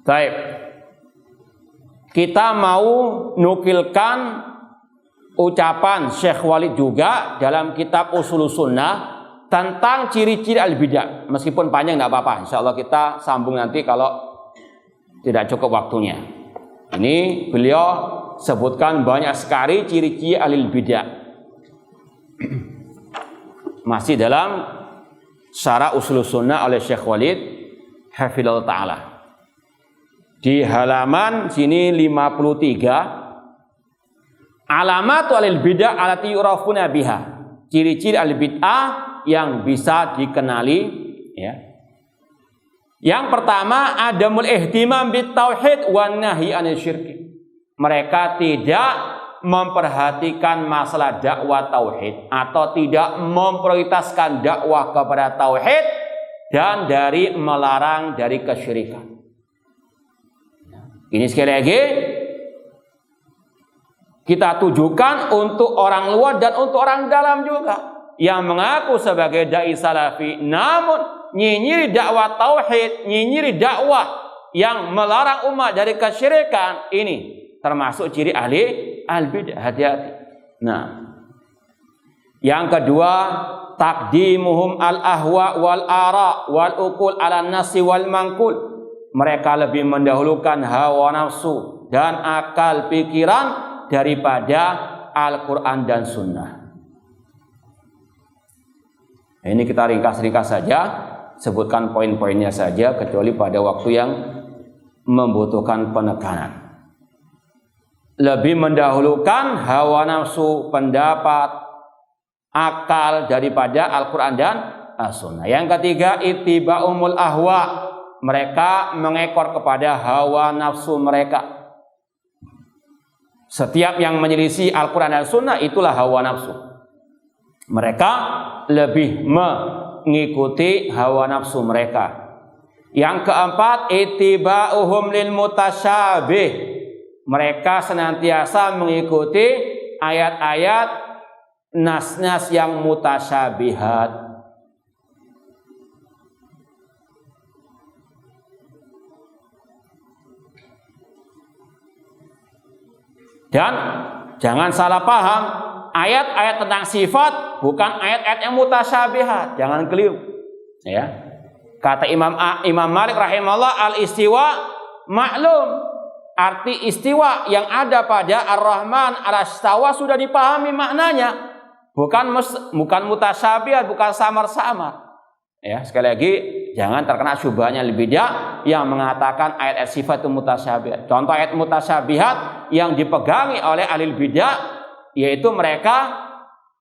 Baik. Kita mau nukilkan ucapan Syekh Walid juga dalam kitab Ushulus Sunnah tentang ciri-ciri al-bidah. Meskipun panjang tidak apa-apa, insyaallah kita sambung nanti kalau tidak cukup waktunya. Ini beliau sebutkan banyak sekali ciri-ciri ahli bidah. Masih dalam Syarah Ushulus Sunnah oleh Syekh Walid hafizallahu taala. Di halaman sini 53, alamatu ahli bidah allati yurafuna biha. Ciri-ciri ahli bid'ah yang bisa dikenali, ya. Yang pertama, adamul ihtimam bit tauhid wan nahyi anil syirk. Mereka tidak memperhatikan masalah dakwah tauhid atau tidak memprioritaskan dakwah kepada tauhid dan dari melarang dari kesyirikan. Ini sekali lagi kita tujukan untuk orang luar dan untuk orang dalam juga yang mengaku sebagai dai salafi namun nyinyiri dakwah tauhid, nyinyiri dakwah yang melarang umat dari kesyirikan. Ini termasuk ciri ahli al-bidah. Hati-hati. Nah, yang kedua, taqdimuhum al-ahwa wal ara wal uqul ala nasi wal mangkul. Mereka lebih mendahulukan hawa nafsu dan akal pikiran daripada Al-Quran dan Sunnah. Ini kita ringkas-ringkas saja, sebutkan poin-poinnya saja, kecuali pada waktu yang membutuhkan penekanan. Lebih mendahulukan hawa nafsu, pendapat, akal daripada Al-Quran dan As-Sunnah. Yang ketiga, ittiba'umul ahwa. Mereka mengekor kepada hawa nafsu mereka. Setiap yang menyelisih Al-Quran dan Sunnah itulah hawa nafsu. Mereka lebih mengikuti hawa nafsu mereka. Yang keempat, ittiba'uhum lil mutasyabih. Mereka senantiasa mengikuti ayat-ayat nas-nas yang mutasyabihat. Dan jangan salah paham, ayat-ayat tentang sifat bukan ayat-ayat yang mutasyabihat. Jangan keliru. Ya. Kata Imam Malik rahimahullah, al-istiwa maklum. Arti istiwa yang ada pada Ar-Rahman al-Istawa sudah dipahami maknanya. Bukan mutasyabihat, bukan samar-samar. Ya, sekali lagi jangan terkena syubhanya al-bidah yang mengatakan ayat-ayat sifat itu mutasyabihat. Contoh ayat mutasyabihat yang dipegangi oleh ahli bidah, yaitu mereka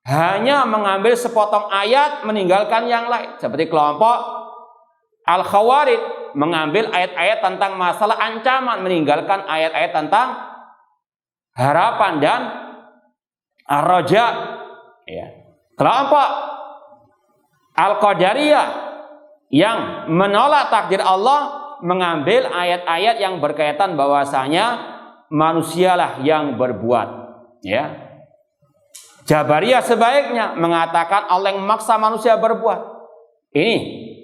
hanya mengambil sepotong ayat meninggalkan yang lain. Seperti kelompok Al-Khawarij mengambil ayat-ayat tentang masalah ancaman, meninggalkan ayat-ayat tentang harapan dan ar-raja. Ya. Kelompok Al-Qadariyah yang menolak takdir Allah mengambil ayat-ayat yang berkaitan bahwasanya manusialah yang berbuat. Ya. Jabariyah sebaiknya mengatakan Allah yang memaksa manusia berbuat. Ini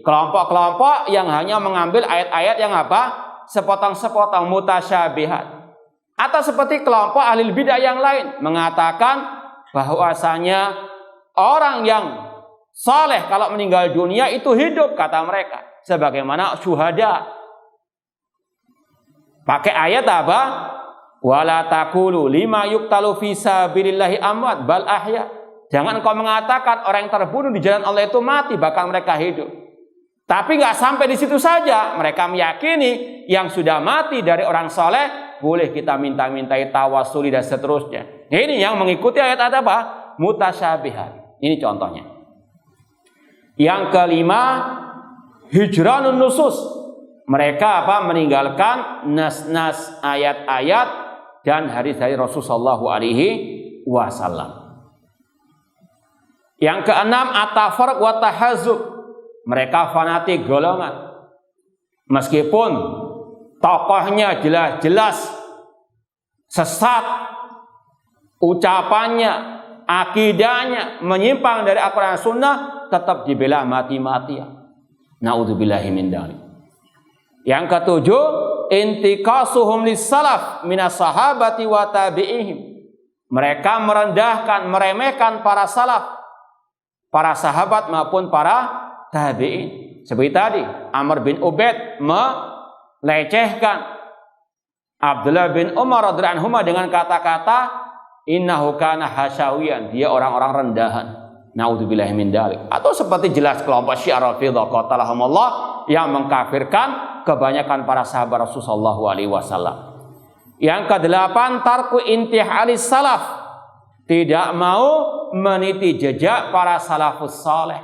kelompok-kelompok yang hanya mengambil ayat-ayat yang apa? Sepotong-sepotong mutasyabihat. Atau seperti kelompok ahli bidah yang lain mengatakan bahwasanya orang yang saleh kalau meninggal dunia itu hidup, kata mereka, sebagaimana syuhada. Pakai ayat apa? Wala taqulu lima yuqtalu fi sabilillahi amwat bal ahya. Jangan kau mengatakan orang yang terbunuh di jalan Allah itu mati, bahkan mereka hidup. Tapi nggak sampai di situ saja. Mereka meyakini yang sudah mati dari orang saleh boleh kita minta-mintai tawasuli dan seterusnya. Ini yang mengikuti ayat-ayat apa? Mutasyabihat. Ini contohnya. Yang kelima, hijranun nusus. Mereka apa? Meninggalkan nas-nas ayat-ayat dan hadis-hadis Rasulullah SAW. Yang keenam, atafarq wa tahazzub. Mereka fanatik golongan. Meskipun tokohnya jelas-jelas sesat, ucapannya, akidahnya menyimpang dari Al-Quran Sunnah, tetap dibela mati-matian. Na'udzubillahi min dzalik. Yang ketujuh, intiqasuhum lis-salaf minas sahabati wa tabi'ihim. Mereka merendahkan, meremehkan para salaf, para sahabat maupun para tabi'in. Seperti tadi, Amr bin Ubaid melecehkan Abdullah bin Umar radhiyallahu anhu dengan kata-kata innahu kana hasyawiyan, dia orang-orang rendahan. Naudzubillahi min dzalik. Atau seperti jelas kelompok Syiah Rafidhah qatalahumullah yang mengkafirkan kebanyakan para sahabat Rasulullah SAW. Yang kedelapan, tarku intihalis salaf. Tidak mau meniti jejak para salafus saleh.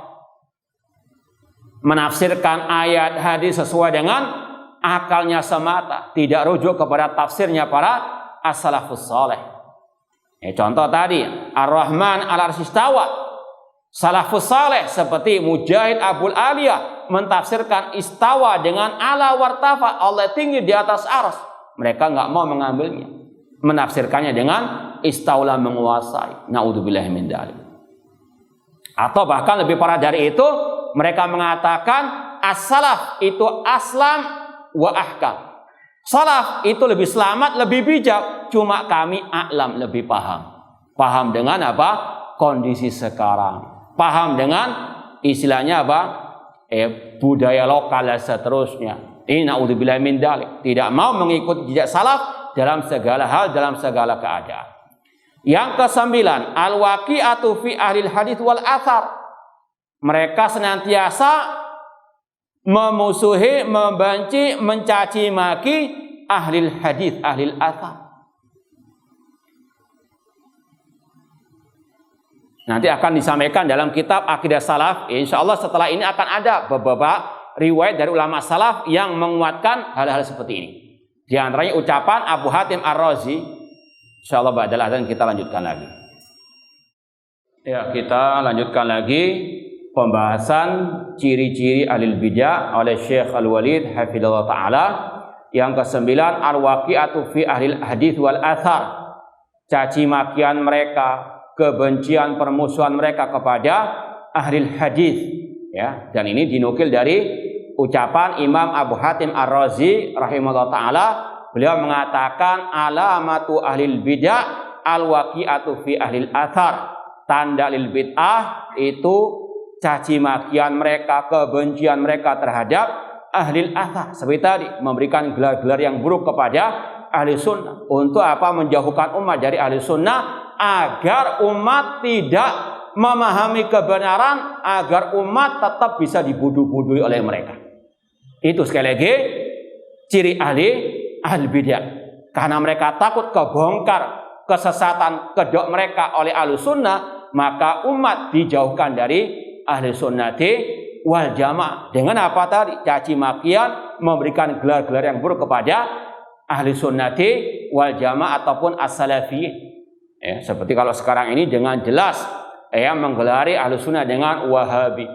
Menafsirkan ayat hadis sesuai dengan akalnya semata, tidak rujuk kepada tafsirnya para as-salafus saleh. Contoh tadi, Ar-Rahman al-Arsy istawa. Salafus saleh seperti Mujahid Abul Aliyah mentafsirkan istawa dengan ala wartafa, Allah tinggi di atas arsy. Mereka nggak mau mengambilnya, menafsirkannya dengan istaula menguasai. Naudzubillahi min dzalik. Atau bahkan lebih parah dari itu, mereka mengatakan as-salaf itu aslam wa ahkam. Salaf itu lebih selamat, lebih bijak, cuma kami a'lam, lebih paham. Paham dengan apa? Kondisi sekarang. Paham dengan istilahnya apa? Budaya lokal dan seterusnya. Ini naudzubillahi min dzalik. Tidak mau mengikuti jejak salaf dalam segala hal, dalam segala keadaan. Yang kesembilan, al-waqi'atu fi ahlil hadits wal athar. Mereka senantiasa memusuhi, membenci, mencaci maki ahli hadis, ahli athar. Nanti akan disampaikan dalam kitab Aqidah Salaf. Insya Allah setelah ini akan ada beberapa riwayat dari ulama salaf yang menguatkan hal-hal seperti ini. Di antaranya ucapan Abu Hatim Ar-Razi. Insya Allah ba'dal adzan kita lanjutkan lagi. Ya, kita lanjutkan lagi pembahasan ciri-ciri ahlul bidah oleh Syekh Al-Walid hafizallahu taala. Yang ke-9, al-waqi'atu fi ahlil hadits wal athar. Caci makian mereka, kebencian permusuhan mereka kepada ahli hadis, ya. Dan ini dinukil dari ucapan Imam Abu Hatim Ar-Razi rahimahullah taala. Beliau mengatakan alamatu ahlil bid'ah al-waqi'atu fi ahlil athar. Tanda lil bid'ah itu caci makian mereka, kebencian mereka terhadap ahli athar. Seperti tadi, memberikan gelar-gelar yang buruk kepada ahli sunnah. Untuk apa? Menjauhkan umat dari ahli sunnah, agar umat tidak memahami kebenaran, agar umat tetap bisa dibodoh-bodohi oleh mereka. Itu sekali lagi ciri ahli bidah. Karena mereka takut kebongkar kesesatan kedok mereka oleh ahli sunnah, maka umat dijauhkan dari ahli sunnati wal jamaah. Dengan apa tadi? Caci makian, memberikan gelar-gelar yang buruk kepada ahli sunnati wal jamaah ataupun as-salafiyin. Ya, seperti kalau sekarang ini dengan jelas menggelari ahli sunnah dengan wahabi.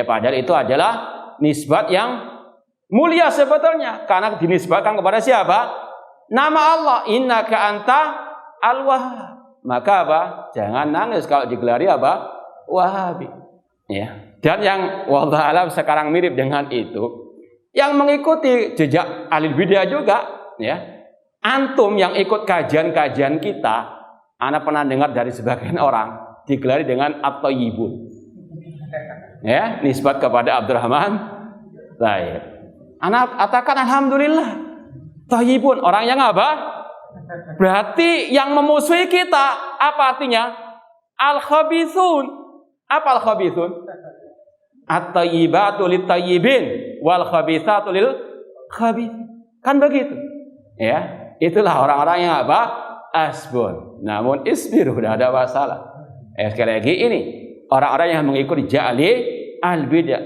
Padahal itu adalah nisbat yang mulia sebetulnya, karena dinisbatkan kepada siapa? Nama Allah, innaka anta al-wahhab. Maka apa? Jangan nangis kalau digelari apa? Wahabi. Ya. Dan yang wallahu alam sekarang mirip dengan itu, yang mengikuti jejak ahli bidah juga, ya. Antum yang ikut kajian-kajian kita, ana pernah dengar dari sebagian orang digelari dengan at-thayyibun. Ya, nisbat kepada Abdurrahman Thayyib. Ana katakan alhamdulillah. Thayyibun, orang yang apa? Berarti yang memusuhi kita, apa artinya? Al-khabithun. Apa al-khabithun? At-tayyibatu lit-tayyibin wal khabithatu lil khabith. Kan begitu. Ya, itulah orang-orang yang apa? Asbun. Namun isbiru, tidak ada masalah. Sekali lagi ini orang-orang yang mengikuti ja'ali al-bidah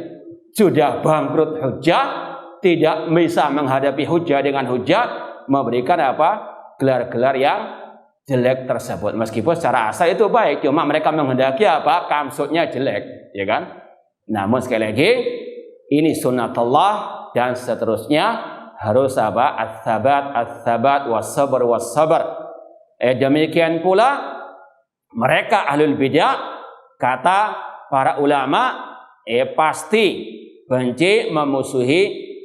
sudah bangkrut hujjah, tidak bisa menghadapi hujjah dengan hujjah, memberikan apa? Gelar-gelar yang jelek tersebut. Meskipun secara asal itu baik, cuma mereka menghendaki apa? Kamsutnya jelek, ya kan? Namun sekali lagi ini sunnatullah dan seterusnya harus apa? Ats-tsabat was-sabr was-sabr. Demikian pula mereka ahlul bidah, kata para ulama, pasti benci, memusuhi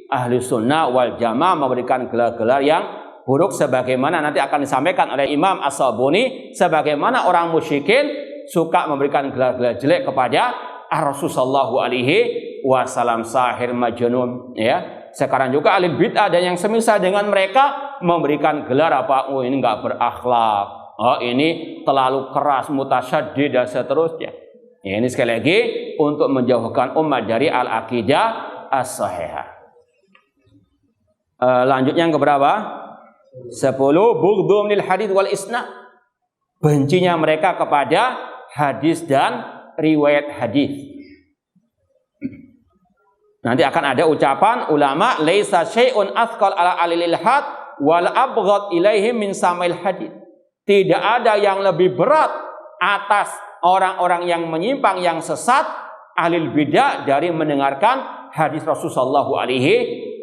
ahli sunnah wal jamaah, memberikan gelar-gelar yang buruk sebagaimana nanti akan disampaikan oleh Imam As-Sabuni, sebagaimana orang musyrikin suka memberikan gelar-gelar jelek kepada Rasul sallallahu alaihi wasallam, sahir, majnun, ya. Sekarang juga ahli bid'ah dan yang semisal dengan mereka memberikan gelar apa? Oh, ini enggak berakhlak. Oh, ini terlalu keras, mutasyaddid dan seterusnya. Ya, ini sekali lagi untuk menjauhkan umat dari al-aqidah as-sahihah. Lanjutnya yang keberapa? 10, bughdhum lil hadits wal isnad. Bencinya mereka kepada hadis dan riwayat hadis. Nanti akan ada ucapan ulama, laisa syai'un athqal ala alil had wal abghad ilaihim min samil hadis. Tidak ada yang lebih berat atas orang-orang yang menyimpang, yang sesat, ahli bidah dari mendengarkan hadis Rasulullah sallallahu alaihi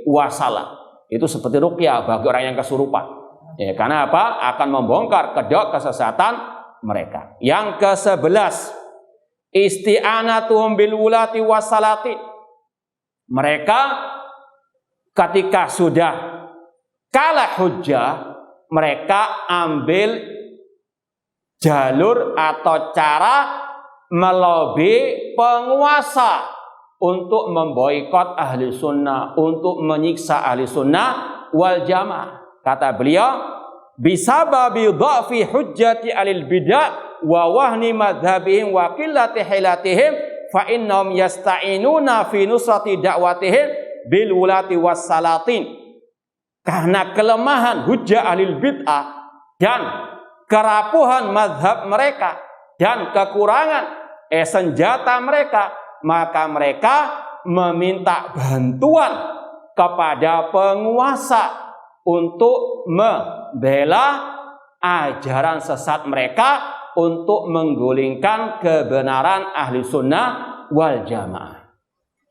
wasallam. Itu seperti ruqyah bagi orang yang kesurupan. Ya, karena apa? Akan membongkar kedok kesesatan mereka. Yang ke-11, isti'anatuhum bil wulati wassalatin. Mereka ketika sudah kalah hujjah, mereka ambil jalur atau cara melobi penguasa untuk memboikot ahli sunnah, untuk menyiksa ahli sunnah wal jamaah. Kata beliau, bisababi dha'fi hujjati alil bidah wa wahni madhabihim wa qillati hilatihim fa innahum yasta'inuna fi nusrati da'watihim bil wulati wassalatin. Karena kelemahan hujjah ahlil bid'ah dan kerapuhan mazhab mereka dan kekurangan senjata mereka, maka mereka meminta bantuan kepada penguasa untuk membela ajaran sesat mereka, untuk menggulingkan kebenaran ahli sunnah wal jamaah.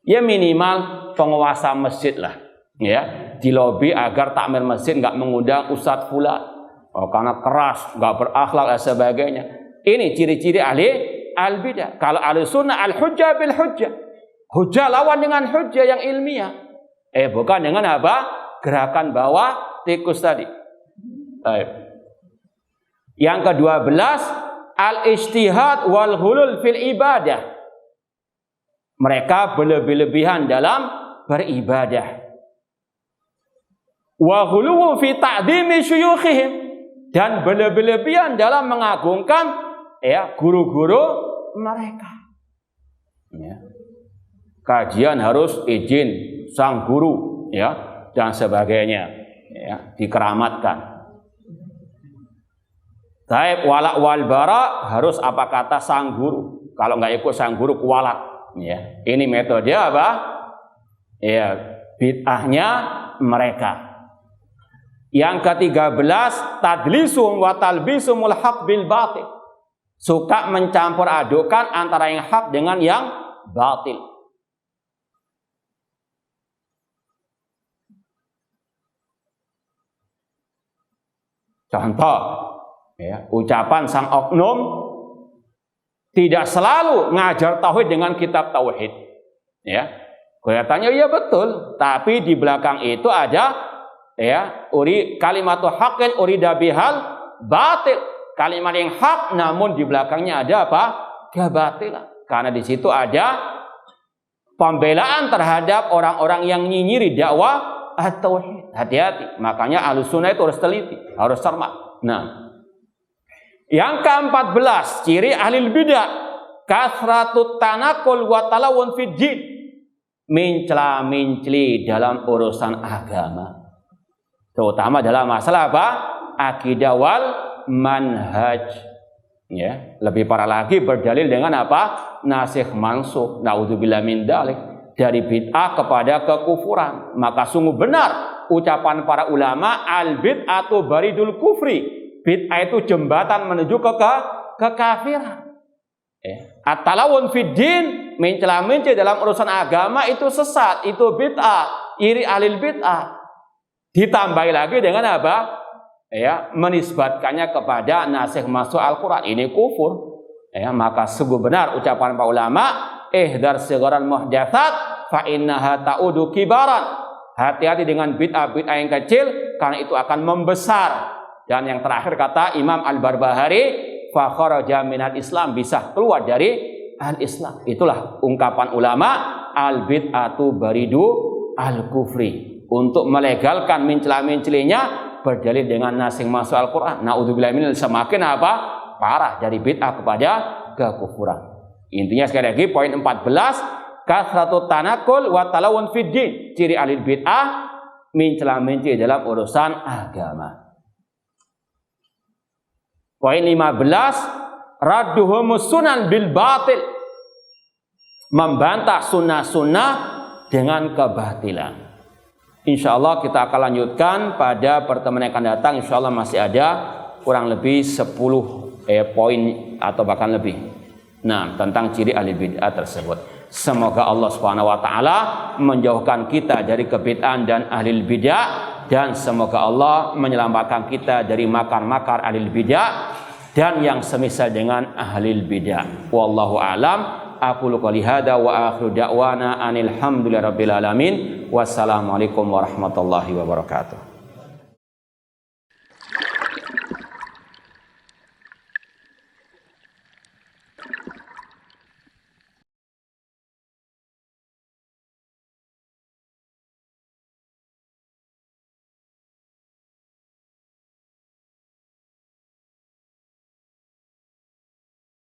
Ya minimal penguasa masjid lah, ya, dilobi agar takmir masjid nggak mengundang ustadz fulan, karena keras, nggak berakhlak dan sebagainya. Ini ciri-ciri ahli al-bidah. Kalau ahli sunnah al-hujjah bil hujjah, hujjah lawan dengan hujjah yang ilmiah, bukan dengan apa? Gerakan bawah tikus tadi. Yang ke-12, al-ijtihad wal hulul fil ibadah. Mereka berlebih-lebihan dalam beribadah. Wa huluwu fi ta'dhimi syuyukhihim, dan berlebih-lebihan dalam mengagungkan guru-guru mereka. Ya. Kajian harus izin sang guru, ya, dan sebagainya, ya, dikeramatkan. Taib walak wal bara, harus apa kata sang guru. Kalau nggak ikut sang guru kualat. Ya. Ini metode apa? Ya, bid'ahnya mereka. Yang ke-13, tadlisum wa talbisumul haq bil batil. Suka mencampur adukan antara yang hak dengan yang batil. Contoh, ya, ucapan sang oknum tidak selalu ngajar tauhid dengan kitab tauhid. Ya, kelihatannya iya betul, tapi di belakang itu ada, ya, kalimatu haqqin urida bihal batil. Kalimat yang hak, namun di belakangnya ada apa? Kebatilan. Karena di situ ada pembelaan terhadap orang-orang yang nyinyiri dakwah at-tauhid. Hati-hati. Makanya Ahlussunnah itu harus teliti, harus cermat. Nah, yang ke-14, ciri ahlul bidah, kasratut tanakul wa talawun fid din. Mencela-menceli dalam urusan agama. Terutama dalam masalah apa? Akidah wal manhaj, ya, lebih parah lagi berdalil dengan apa? Nasikh mansukh, naudzubillah min dzalik, dari bid'ah kepada kekufuran. Maka sungguh benar ucapan para ulama, al bid'atu baridul kufri, bid'ah itu jembatan menuju ke kekafiran. At-talawun fid din, mencela-mencela dalam urusan agama itu sesat, itu bid'ah, iri alil bid'ah. Ditambah lagi dengan apa? Ya, menisbatkannya kepada nasikh mansukh Al-Quran, ini kufur. Ya, maka sungguh benar ucapan para ulama, ihdar sigharal muhdatsat fa innaha ta'udu kibaran. Hati-hati dengan bid'ah-bid'ah yang kecil, karena itu akan membesar. Dan yang terakhir kata Imam Al-Barbahari, fa kharaja minal Islam, bisa keluar dari al-Islam. Itulah ungkapan ulama, al-bid'atu baridu al-kufri. Untuk melegalkan mencela-mencelinya berdalil dengan nasikh mansukh Al-Quran. Naudzubillah min, semakin apa? Parah dari bid'ah kepada kekufuran. Intinya sekali lagi poin 14, kasratut tanakul wa talawun fid din. Ciri ahli bid'ah, mencela-mencela dalam urusan agama. Poin 15, radduhumus sunan bil batil. Membantah sunnah-sunnah dengan kebatilan. Insya Allah kita akan lanjutkan pada pertemuan yang akan datang. Insya Allah masih ada kurang lebih 10 poin atau bahkan lebih. Nah, tentang ciri ahli bid'ah tersebut. Semoga Allah Subhanahu wa taala menjauhkan kita dari kebid'ahan dan ahli bid'ah, dan semoga Allah menyelamatkan kita dari makar-makar ahli bid'ah dan yang semisal dengan ahli bid'ah. Wallahu a'lam. Aku qouli hada wa akhiru da'wana anil hamdulillahi rabbil alamin. Wassalamualaikum warahmatullahi wabarakatuh.